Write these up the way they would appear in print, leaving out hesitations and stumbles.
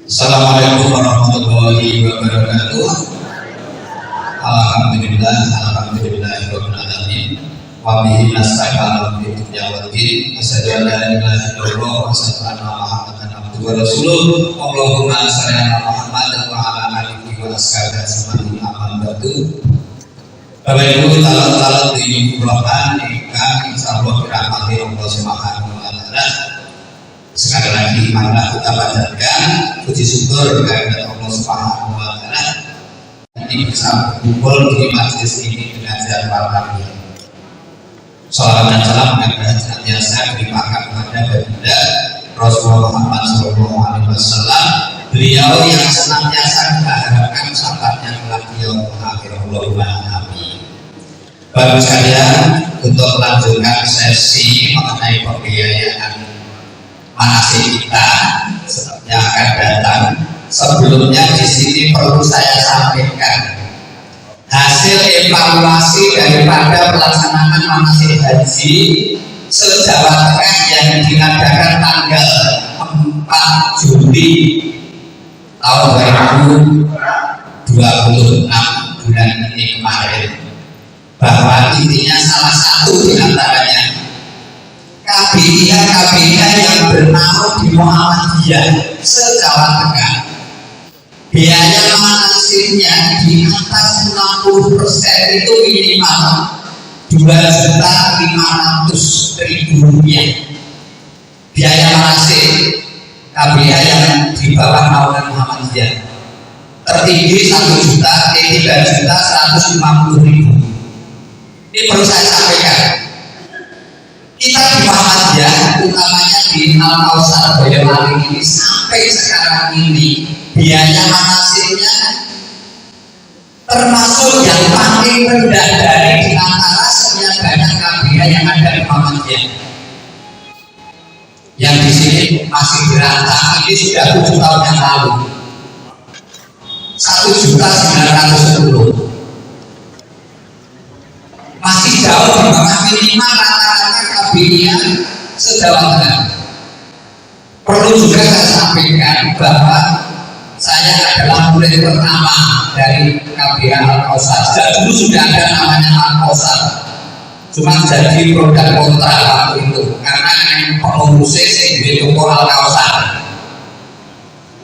Assalamualaikum warahmatullahi wabarakatuh. Alhamdulillahirabbil alamin. Wa bihi nasta'inu fi dunya wad din. Asyhadu an la ilaha illallah wa asyhadu anna Muhammadan abduhu wa rasuluh. Allahumma shalli ala Muhammad wa ala alihi wa ashabihi amma ba'du. Bapak Ibu talat di Rahman ingkang insyaallah dirahmati Allah Subhanahu wa taala. Sekali lagi marilah kita panjatkan puji syukur kepada Allah Subhanahu wa taala ini bisa berkumpul di majelis ini dengan jadwal kami. Salawat dan salam senantiasa dilimpahkan kepada baginda Rasulullah Muhammad SAW. Beliau yang senantiasa kita harapkan sahabatnya kelak di yaumul akhir. Allahumma amin. Bapak sekalian, untuk melanjutkan sesi mengenai pembiayaan manasik kita yang akan datang, sebelumnya di sini perlu saya sampaikan hasil evaluasi daripada pelaksanaan manasik haji se-Jawa Tengah yang diadakan tanggal 4 Juli tahun 2026 bulan ini kemarin, bahwa intinya salah satu di antaranya KBIH yang bernaung di Muhammadiyah se-Jawa Tengah, biaya manasiknya di atas 60% itu minimal 2.500.000 rupiah. Biaya manasik KBIH yang di bawah naungan Muhammadiyah tertinggi 3.150.000. Ini perlu saya sampaikan. Kita di Muhammadiyah, utamanya di Al-Kausar Boyolali ini, sampai sekarang ini biaya manasiknya termasuk yang paling rendah dari di antara sekian banyak KBIH yang ada di Muhammadiyah. Yang di sini masih dirancang ini sudah 7 tahun yang lalu, 1.910.000. Masih jauh di bawah minimal rata-rata KBIH se-Jawa Tengah. Perlu juga saya sampaikan bahwa saya adalah murid pertama dari KBIH Al-Kausar. Dulu sudah ada namanya Al-Kausar, cuma jadi produk kontra waktu itu karena yang pengurusnya sendiri toko Al-Kausar,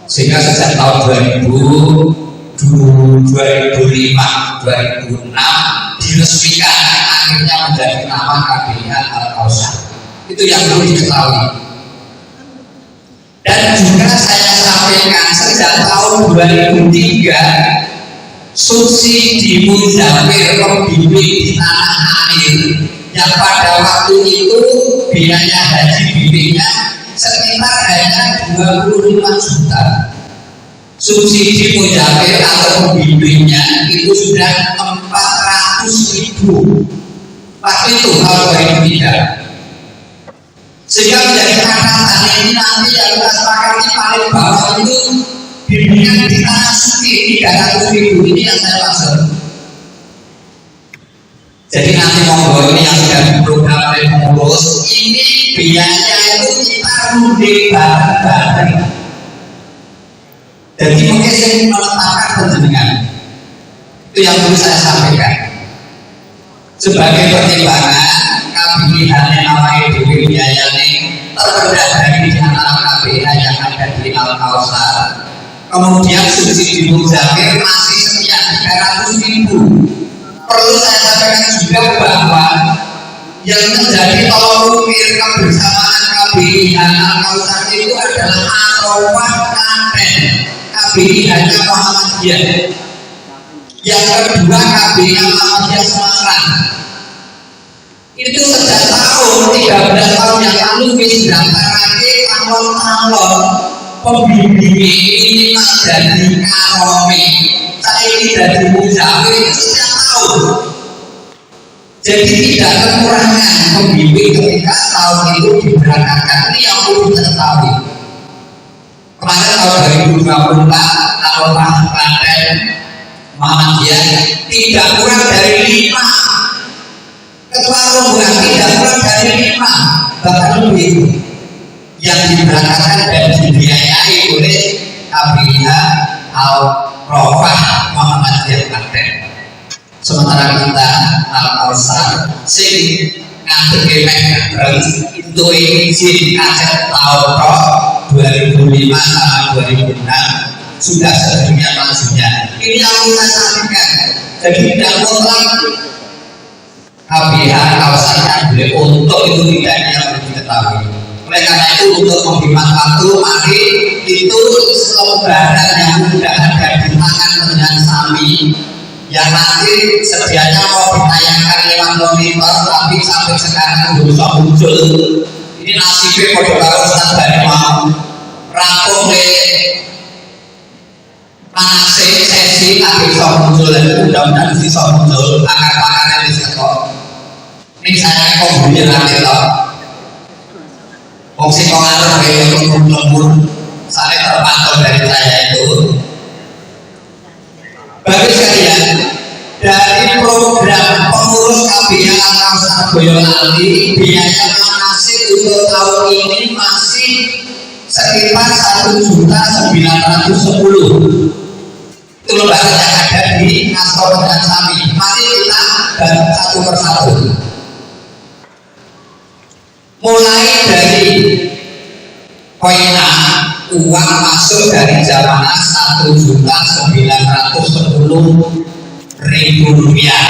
sehingga sejak tahun 2005, 2006 diresmikan akhirnya menjadi nama KBIH Al-Kausar. Itu yang perlu diketahui. Dan juga saya sampaikan sejak tahun 2003 subsidi muzafir pembimbing di tanah air yang pada waktu itu biaya haji bimbingnya sekitar hanya 25 juta. Subsidi muzafir atau pembimbingnya itu sudah 400.000 waktu itu tahun 2003, sehingga menjadi catatan ini nanti yang kita sepakati paling bawah itu bimbingan di tanah suci 300.000 ini yang saya maksud. Jadi nanti monggo ini yang sudah diprogram oleh pengurus, ini biayanya itu kita runde bareng-bareng. Jadi mungkin saya meletakkan penjenengan itu yang perlu saya sampaikan sebagai pertimbangan KBIH namanya DP biaya ini terendah dari di antara KBIH yang ada di Al-Kausar. Kemudian subsidi muzafir masih sekian 300.000. Perlu saya sampaikan juga bahwa yang menjadi tolak ukur kebersamaan KBIH Al-Kausar itu adalah arwah Klaten KBIH-nya Muhammadiyah. Yang kedua KBIH Muhammadiyah Semarang. Itu sejak tahun 13 tahun yang lalu wis daftarake calon-calon pembimbing minimal dari karome. Saiki dari muzafir itu setiap tahun. Jadi tidak kekurangan pembimbing ketika tahun itu diberangkatkan. Ini yang perlu diketahui. Kemarin tahun 2024 tahun Klaten Muhammadiyah tidak kurang dari 5 ketua rombongan, tidak kurang dari 5 bahkan lebih yang diberangkatkan dan dibiayai oleh Abiyah Al-Rofah Muhammadiyah Klaten. Sementara kita Al-Awsar sing ngadeg bareng itu izin kaset tahun 2005 sama 2006 sudah sedemikian majunya. Ini yang kita sampaikan. Jadi tidak mutlak Abiyah Al-Awsar boleh untuk itu tidaknya yang diketahui. Oleh karena itu untuk menghemat waktu, mari itu lembaran yang sudah ada di tangan dengan Sami yang nanti sedianya mau ditayangkan lewat monitor, tapi sampai sekarang belum bisa muncul. Ini nasibnya pada karo Ustaz Bani mau rampung deh panase sesi lagi bisa muncul, mudah-mudahan bisa muncul akar-akarnya bisa kok. Ini saya kok bunyi nanti loh. Opsi pengaruh kayak lembur saya terpantau dari saya itu. Bagi sekalian, dari program pengurus KBA Al-Awsar Boyolali, biaya manasik untuk tahun ini masih sekitar 1.910.000. Itu lembaga yang ada di Nastor dan Sami. Mari kita bantu satu persatu. Mulai dari poin A, uang masuk dari jamaah 1.910.000 rupiah.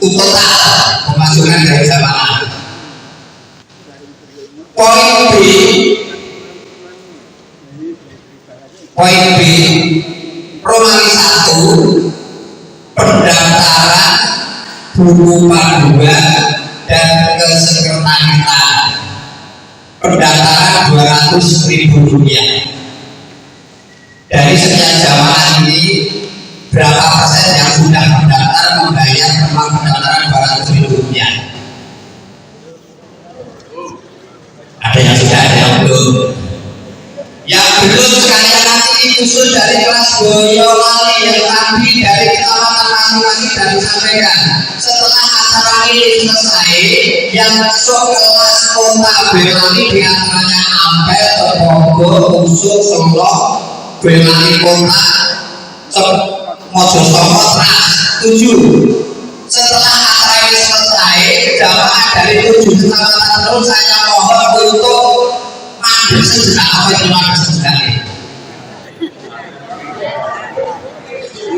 Itu total pemasukan dari jamaah. Poin B, Romawi 1, pendaftaran buku panduan dan kesekretariatan. Pendaftaran 200.000 rupiah. Dari sekian jamaah ini, berapa persen yang sudah mendaftar membayar uang pendaftaran 200.000 rupiah? Ada yang sudah, ada yang belum. Yang belum sekalian nanti disusul dari kelas Boyolali yang tadi dari kecamatan masing-masing dan disampaikan. Setelah acara ini selesai, yang masuk kelas kota Boyolali diantaranya Ampel, Tepogor, Usuk, Solo, Boyolali Kota, Mojosomo, Tras, 7. Setelah acara ini selesai, jamaah dari 7 kecamatan terus saya mohon untuk ambil sejenak. Apa itu ambil sejenak ini?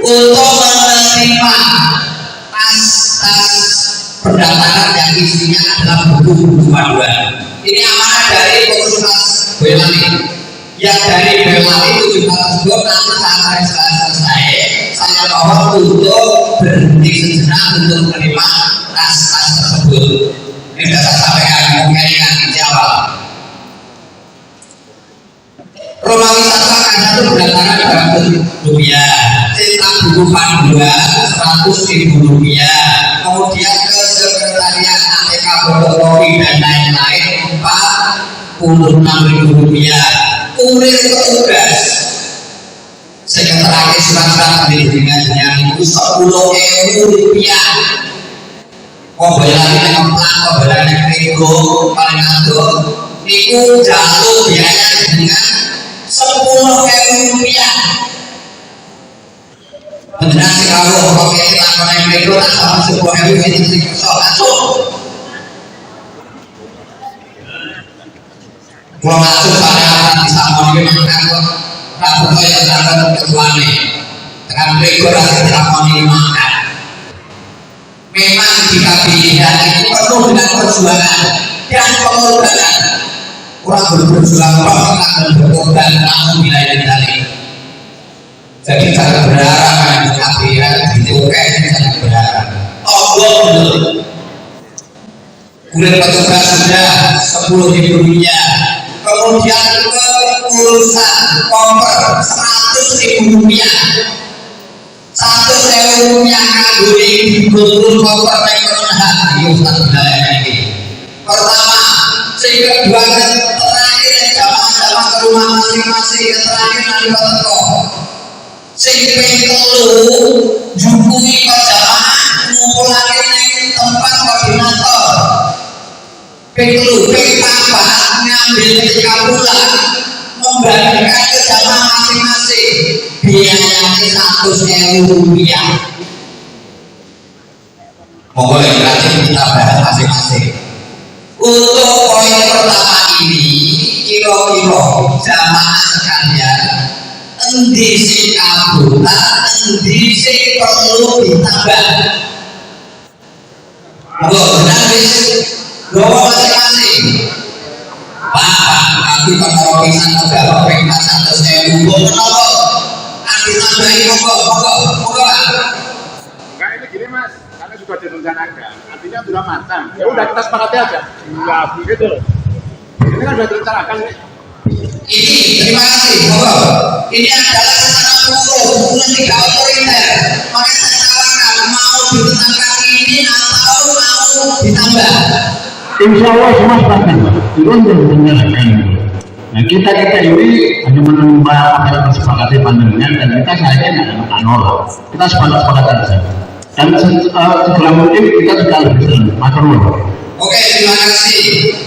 Untuk menerima tas pendaftaran yang isinya adalah buku-buku panduan. Ini amanah dari pengurus Boyolali. Yang dari Boyolali 700 tersebut nanti saat selesai, saya mohon untuk berhenti sejenak untuk menerima tas-tas tersebut. Ini sudah saya sampaikan, mungkin yang dijawab. Romawi 1 akan satu pendaftaran 200.000 rupiah, cetak buku panduan 100.000 rupiah, kemudian ke sekretariat ATK fotokopi dan lain-lain 46.000 rupiah, kurir petugas sekretariat surat-surat perizinan itu 10.000 rupiah. Kobalane nemplang, kobalane nego paling adoh niku jatuh biaya dengan 10.000 rupiah. Beneran sih kalau oke kita konek nego tak sama 10.000 itu sih kesel langsung. Kalau masuk saya akan bisa mau dimakan kok. Rabu saya akan ketuane dengan nego rasa tidak mau dimakan. Memang di KBIH itu penuh dengan perjuangan dan pengorbanan. Orang berjuang akan berkorban namun wilayah dari. Jadi sangat berharap di KBIH itu sangat berharap. Allah betul. Kurir petugas sudah 10.000 rupiah. Kemudian urusan koper 100.000 rupiah. 100.000 rupiah kaguni dibutuh koper ekonomi di Ustaz Bilal ini. Pertama, sehingga kedua terakhir jamaah-jamaah ke rumah masing-masing yang terakhir nanti berteko. Sehingga telu jukui ke jamaah ngumpulake ning tempat koordinator. Ping 3 ngambil 3 bulan membagikan ke jamaah masing-masing biayanya Rp100.000. Monggo nanti kita bahas masing-masing. Untuk poin pertama ini, kira-kira jamaah sekalian, endi sing kabutan, endi sing perlu ditambah. Monggo benar wis gowo masing-masing. Pak, aku kalau bisa nggak pengen 100.000, kenapa? Aku tambahin monggo. Enggak, ini gini Mas, karena sudah direncanakan, artinya sudah matang. Ya udah kita sepakati aja. Enggak begitu loh. Ini kan sudah direncanakan nih. Ini terima kasih, monggo. Ini adalah secara umum, tidak otoriter. Makanya saya tawarkan mau ditetapkan ini atau mau ditambah. Insya Allah semua sepakat, itu mendengarkan. Nah kita ini hanya menambah apa yang disepakati pandangannya dan kita saja nggak nolak. Kita sepakat saja. Dan segera mungkin kita juga lebih matur. Oke, terima kasih.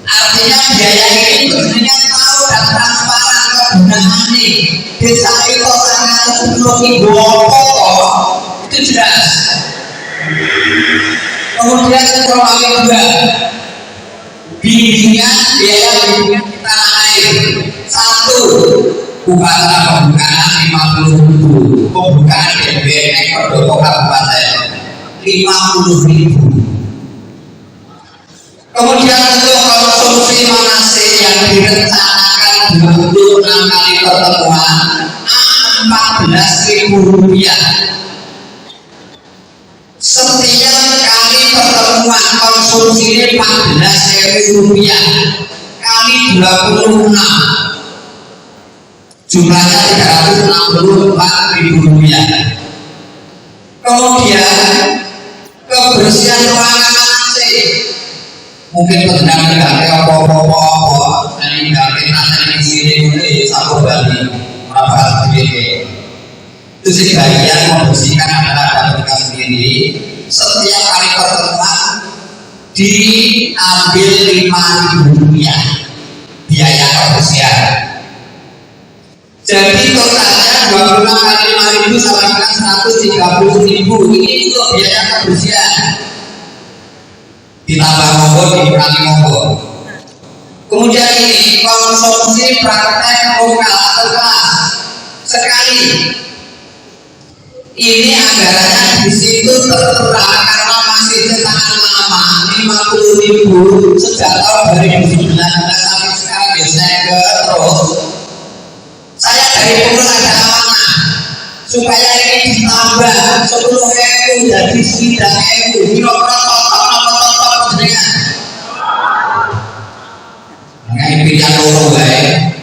Artinya biaya ini sebenarnya tahu dan transparan kegunaannya. Desa itu sangat Rp10.000 itu jelas. Kemudian program juga bimbingan biaya bimbingan kita naik. 1, pembukaan 50.000, pembukaan DBN Pendopo Kabupaten 50.000. Kemudian untuk konsumsi manasik yang direncanakan 26 kali pertemuan Rp14.000. Setiap kali pertemuan konsumsi Rp14.000 kali 26, jumlahnya Rp364.000. Kemudian kebersihan ruangan masing, mungkin tidak diganti apa-apa, dan diganti nasi di sini satu Bali berapa sendiri. Itu sih bagian membersihkan adalah mereka sendiri. Setiap kali pertemuan diambil Rp5.000 biaya kebersihan. Jadi totalnya 26 kali 5.000 sama dengan 130.000. Ini untuk biaya kebersihan. Ditambah monggo, dikurangi monggo. Kemudian ini konsumsi praktek lokal atau kelas sekali. Ini anggarannya di situ tertera karena masih cetakan lama 50.000 sejak tahun 2019 sampai sekarang ya saya terus. Saya dari pengurus ada amanah supaya ini ditambah 10.000 jadi 9.000. Kira-kira total dengan nggak pilihan loro baik.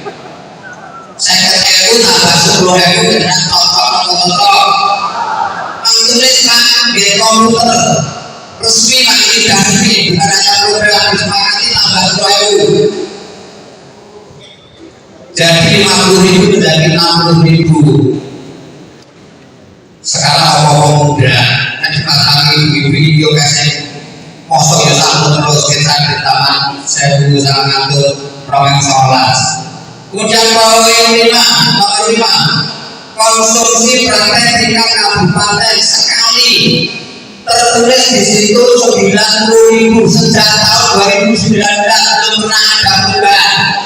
Saya ketemu tambah 10.000 dengan total. Tuliskan di komputer resmi lagi resmi, bukan hanya program disepakati tambah 1.000. Jadi 50.000 menjadi 60.000. Sekarang apa muda yang dipasangi video kaset kosong ya satu terus kita di taman saya dulu sangat ngatur program 11. Kemudian poin 5, nomor 5. Konsumsi praktek tingkat kabupaten sekali tertulis di situ 90.000 sejak tahun 2019 belum pernah ada perubahan.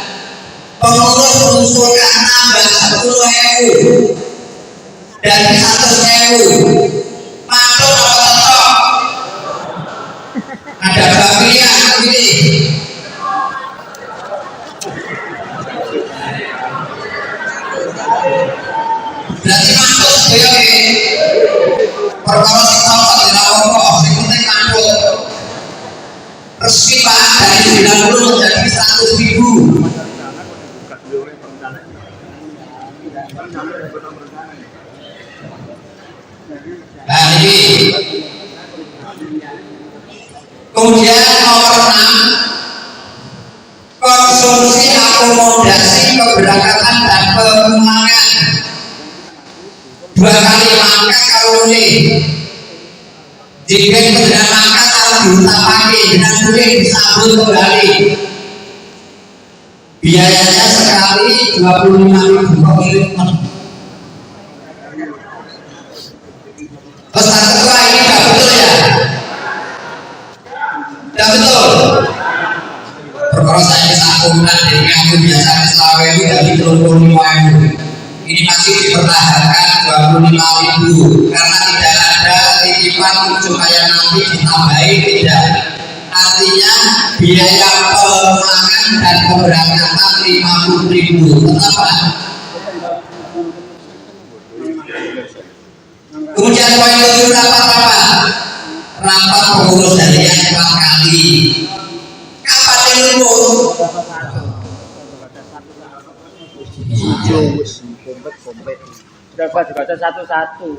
Pengurus mengusulkan tambah 10.000 dari 100.000. Masuk atau tetap? Ada bagian ini. Berarti masuk sebagai perkara sing sama tidak apa-apa, sing penting masuk. Resmi Pak dari 90 menjadi 100.000. Nah ini. Kemudian nomor 6, konsumsi akomodasi keberangkatan dan pemulangan. 2 kali mangkat kalau ini jika tidak mangkat kalau diutamakan dengan boleh disambut kembali biayanya sekali kali 25.000 kok irit men. Pesan ketua ini tidak betul ya? Tidak betul. Perkara saya sakunan dari aku biasa selawe itu dari 25.000. Ini masih dipertahankan 25.000 karena tidak ada titipan supaya nanti ditambahin, tidak. Artinya biaya pemenangan dan keberangkatan 50.000 tetap. Kemudian poin kedua rapat pengurus harian 4 kali. Kapan diliput? Dapat dibaca satu-satu.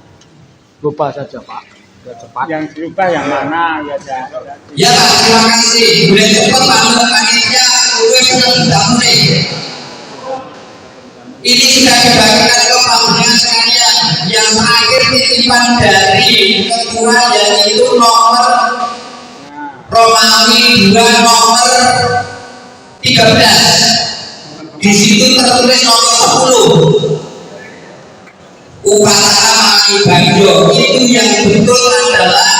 Lupa saja Pak. Cepat. Yang dirubah yang mana ya? Ya Pak, terima kasih. Boleh cepat Pak, panitia gue sudah mulai. Ini sudah dibagikan ke panjenengan sekalian. Yang terakhir titipan dari ketua yaitu nomor Romawi 2 nomor 13. Di situ tertulis nomor 10. Upacara Mangi Bagyo itu yang betul adalah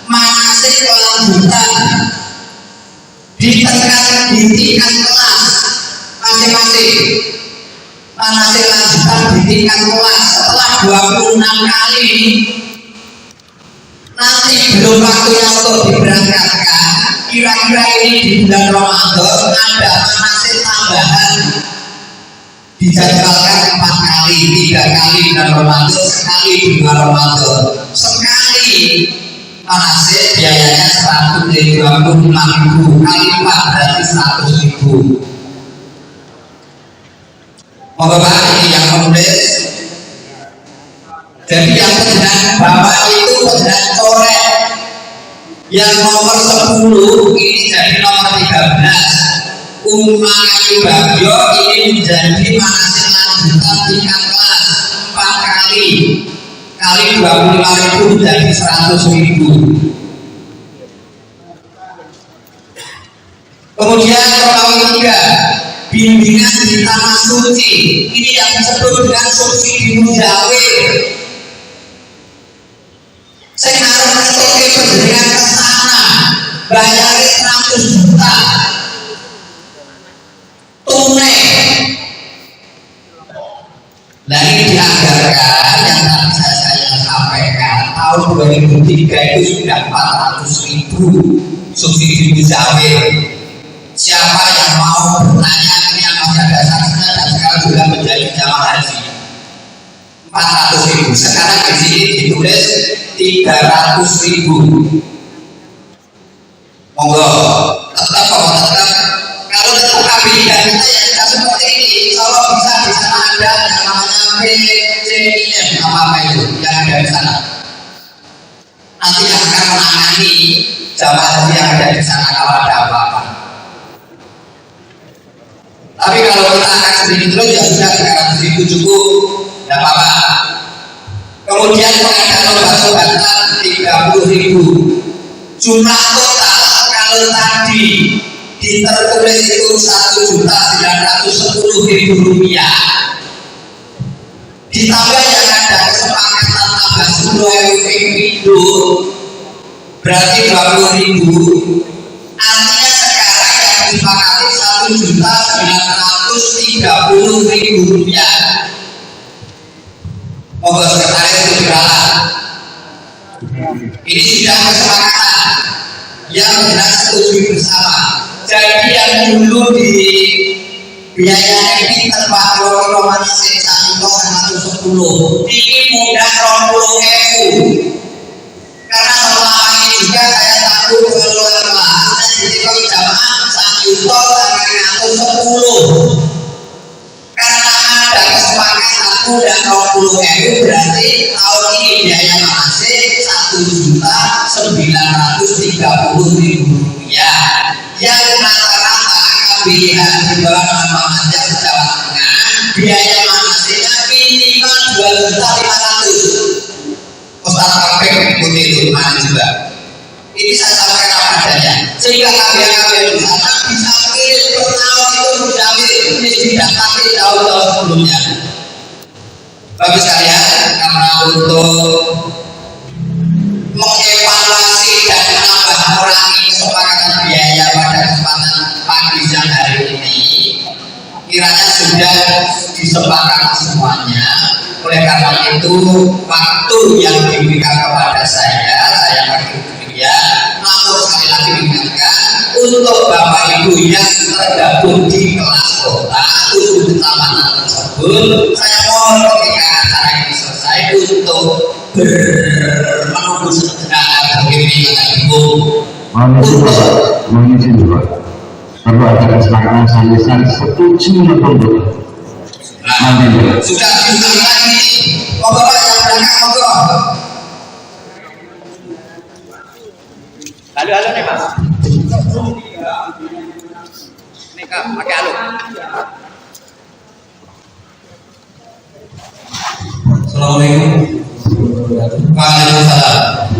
manasik kelanjutan di tingkat kelas masing-masing. Manasik lanjutan di tingkat kelas setelah 26 kali nanti belum waktunya untuk diberangkatkan. Kira-kira ini di bulan Ramadan ada manasik tambahan dijadwalkan 4 kali, 3 kali bulan Ramadan, sekali di bulan Ramadan. Sekali manasik biayanya 125.000 kali 4 berarti 100.000. Monggo Pak, ini yang menulis. Jadi yang pejalan Bapak itu pejalan coret. Yang nomor 10 ini jadi nomor 13. Mangi Bagyo ini menjadi manasik lanjutan tingkat kelas 4 kali 25.000 menjadi 100.000. Kemudian Romawi 3 bimbingan di tanah suci ini yang disebut dengan subsidi mujawir. Saya harus mencoba pendidikan ke sana bayar 100 juta tunai. Nah ini dianggarkan yang tadi saya sampaikan tahun 2003 itu sudah 400.000 subsidi mujawir. Siapa yang mau bertanya ini yang masih ada saksinya dan sekarang juga menjadi jamaah haji 400.000. Sekarang di sini ditulis 300.000. Monggo tetap kalau tetap kabilitas kita ya tidak seperti ini. Kalau bisa di sana ada yang namanya PCIM apa itu yang ada di sana. Nanti yang akan menangani jamaah haji yang ada di sana kalau ada apa-apa. Tapi kalau kita akan sendiri terus ya sudah 300.000 cukup, tidak apa-apa. Kemudian pengadaan obat-obatan 30.000. Jumlah total kalau tadi ditertulis itu 1.910.000 rupiah. Ditambah yang ada kesepakatan tambah 10.000 pindu berarti 20.000. Artinya sekarang yang disepakati 1.930.000 rupiah. Monggo sekretaris itu diralat. Ini sudah kesepakatan yang jelas setuju bersama. Jadi yang dulu di biaya ini terpah Romawi Sesa itu 110. Ini mudah 20.000. Karena selama ini juga saya takut keluar kelas. Jadi kalau jamaah Yuto tanggal 10. Karena ada kesepakatan udah 20.000 berarti tahun ini biaya manasik 1.930.000 rupiah. Yang rata-rata KBH di bawah nama Ajar Jawa Tengah biaya manasiknya minimal 2.500.000. Ustaz Kapek mengikuti itu mana juga. Ini saya sampaikan apa adanya sehingga KBH di sana bisa kirim per tahun itu menjamin ini didapati tahun-tahun sebelumnya. Bagus sekalian, karena untuk mengevaluasi dan mengurangi kesepakatan biaya pada kesempatan pagi siang hari ini, kiranya sudah disepakati semuanya. Oleh karena itu, waktu yang diberikan kepada saya bagi demikian. Namun sekali lagi diingatkan untuk bapak ibu yang tergabung di kelas kota untuk taman tersebut, saya mohon ketika acara ini selesai untuk menunggu sejenak begini ibu. Mohon izin Pak. Perlu ada kesepakatan salisan setuju atau tidak? Sudah diulangi lagi. Bapak yang belakang monggo. Halo nih Mas. Nih Kak, pakai halo. Assalamualaikum. Waalaikumsalam.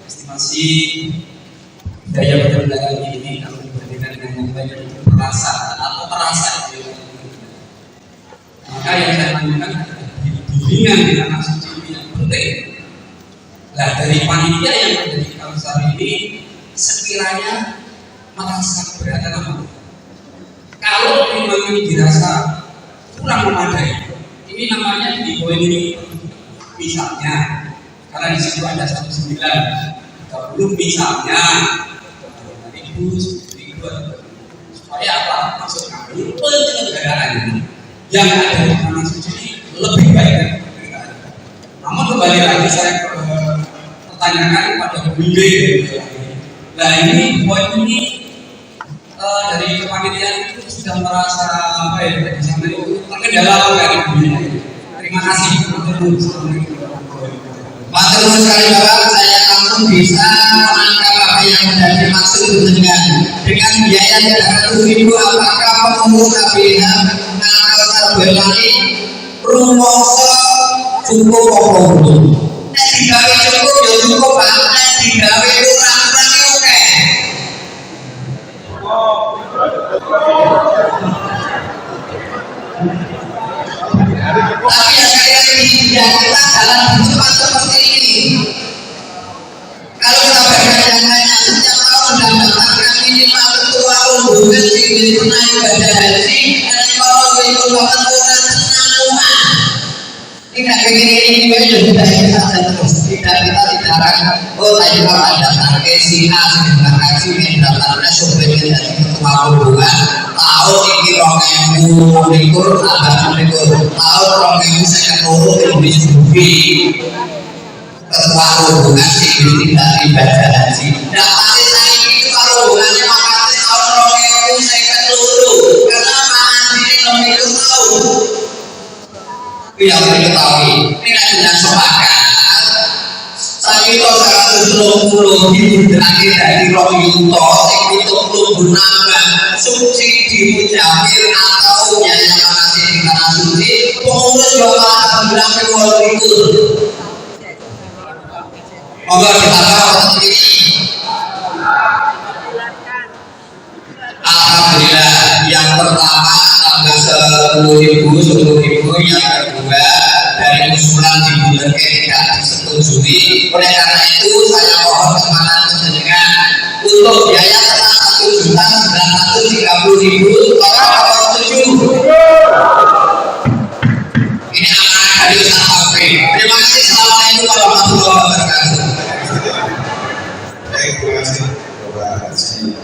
Estimasi daya perdagangan ini kalau dibandingkan dengan yang lain itu terasa maka yang saya tanyakan bimbingan dengan asumsi yang penting. Nah, dari panitia yang ada di Kalsar ini sekiranya merasa keberatan apa? Kalau memang ini dirasa kurang memadai, ini namanya di poin ini misalnya, karena di situ ada 19 belum misalnya itu supaya apa? Maksud kami penyelenggaraan ini yang ada di tanah suci lebih baik. Namun kembali lagi saya pertanyakan pada pembimbing. Nah ini poin ini dari kepanitiaan itu sudah merasa apa ya di sana itu terkendala enggak ini? Terima kasih. Matur nuwun sekali Bapak, saya langsung bisa menangkap apa yang menjadi maksud dengan biaya 300.000. Apakah pengurus KBH Kalsar Boyolali rumoso cukup apa belum? Nek digawe cukup ya cukup Pak, nek digawe kurang-kurang ya oke. Tapi ya sekali kita jalan cepat seperti ini. Kalau kita bayar yang lainnya setiap tahun sudah mendapatkan minimal ketua rombongan di pernah ibadah haji dan kalau itu orang senang rumah. Tidak begini sudah saja terus tidak kita dilarang. Oh tadi kalau ada target si A sudah kasih ini daftarnya supaya jadi ketua rombongan. Tahun ini 2021 tahun 2022 distribusi ketua rombongan sih tidak ibadah haji. Nah pasti saya itu kalau rombongannya makasih tahun 2022 karena haji ini lebih tahun. Yang diketahui ini dengan sepakat. Saya itu 120 dibunderake dari Royuto sing 70 nambah subsidi mujamir atau yayasan masih di tanah suci pengurus bapak bilang itu monggo ditambah seperti ini. Alhamdulillah yang pertama tambah 10.000 yang kedua dari usulan dibunderke tidak disetujui. Oleh karena itu saya mohon kesempatan panjenengan untuk biaya tenang 1.930.000. Orang apa setuju? Ini amanah dari Ustaz Afri. Terima kasih. Assalamualaikum warahmatullahi wabarakatuh. Terima kasih Bapak Haji.